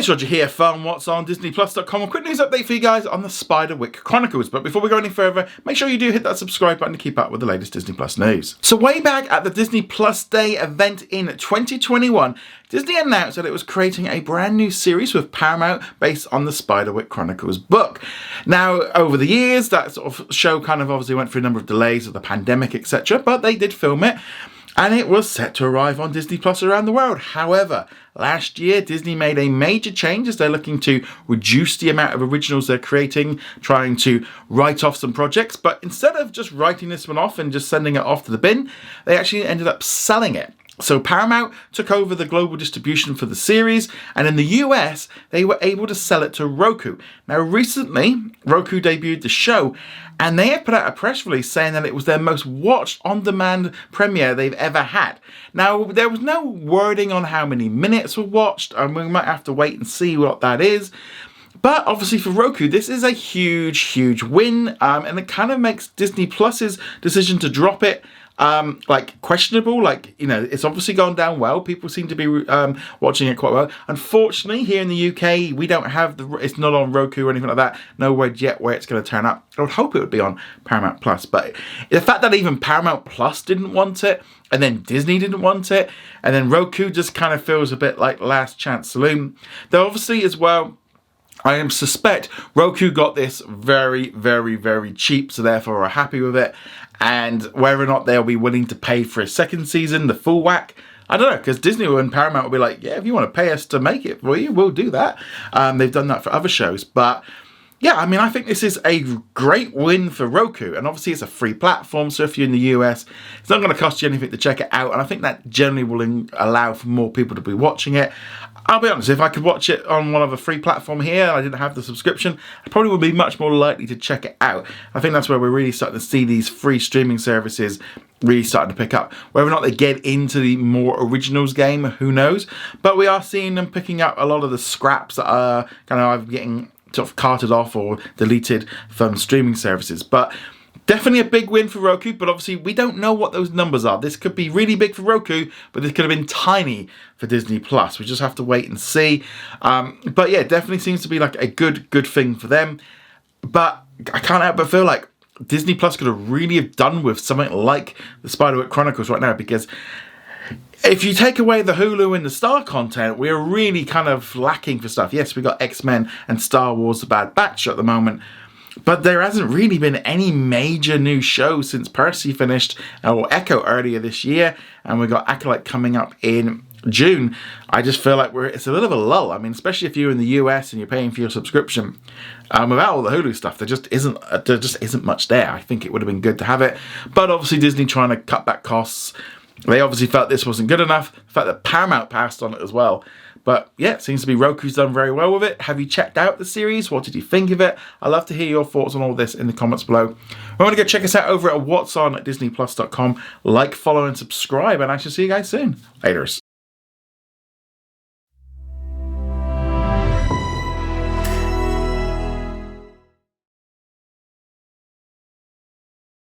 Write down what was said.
It's Roger here from what's on DisneyPlus.com. A quick news update for you guys on the Spiderwick Chronicles. But before we go any further, make sure you do hit that subscribe button to keep up with the latest Disney Plus news. So way back at the Disney Plus Day event in 2021, Disney announced that it was creating a brand new series with Paramount based on the Spiderwick Chronicles book. Now, over the years, that sort of show kind of obviously went through a number of delays of the pandemic, etc., but they did film it. And it was set to arrive on Disney Plus around the world. However, last year, Disney made a major change as they're looking to reduce the amount of originals they're creating, trying to write off some projects. But instead of just writing this one off and just sending it off to the bin, they actually ended up selling it. So Paramount took over the global distribution for the series, and in the US, they were able to sell it to Roku. Now, recently, Roku debuted the show, and they have put out a press release saying that it was their most watched on-demand premiere they've ever had. Now, there was no wording on how many minutes were watched, and we might have to wait and see what that is. But obviously for Roku, this is a huge, huge win, and it kind of makes Disney Plus's decision to drop it questionable. It's obviously gone down well. People seem to be watching it quite well. Unfortunately, here in the UK, we don't have it's not on Roku or anything like that. No word yet where it's going to turn up. I would hope it would be on Paramount Plus, but the fact that even Paramount Plus didn't want it, and then Disney didn't want it, and then Roku just kind of feels a bit like Last Chance Saloon. Though obviously as well, I suspect Roku got this very, very, very cheap, so therefore are happy with it. And whether or not they'll be willing to pay for a second season, the full whack, I don't know, because Disney and Paramount will be like, yeah, if you want to pay us to make it for you, we'll do that. They've done that for other shows. But yeah, I mean, I think this is a great win for Roku. And obviously it's a free platform, so if you're in the US, it's not going to cost you anything to check it out. And I think that generally will allow for more people to be watching it. I'll be honest, if I could watch it on one of a free platform here and I didn't have the subscription, I probably would be much more likely to check it out. I think that's where we're really starting to see these free streaming services really starting to pick up. Whether or not they get into the more originals game, who knows? But we are seeing them picking up a lot of the scraps that are kind of either getting sort of carted off or deleted from streaming services. But definitely a big win for Roku, but obviously we don't know what those numbers are. This could be really big for Roku, but this could have been tiny for Disney Plus. We just have to wait and see. But yeah, definitely seems to be like a good thing for them. But I can't help but feel like Disney Plus could have really have done with something like the Spiderwick Chronicles right now, because if you take away the Hulu and the Star content, we're really kind of lacking for stuff. Yes, we got X-Men and Star Wars: The Bad Batch at the moment, but there hasn't really been any major new shows since Percy finished, or Echo earlier this year, and we got Acolyte coming up in June. I just feel like it's a little bit of a lull. I mean, especially if you're in the US and you're paying for your subscription. Without all the Hulu stuff, there just isn't much there. I think it would have been good to have it, but obviously Disney trying to cut back costs. They obviously felt this wasn't good enough. The fact that Paramount passed on it as well. But yeah, it seems to be Roku's done very well with it. Have you checked out the series? What did you think of it? I'd love to hear your thoughts on all this in the comments below. Remember to go check us out over at what's on DisneyPlus.com. Like, follow, and subscribe, and I shall see you guys soon. Laters.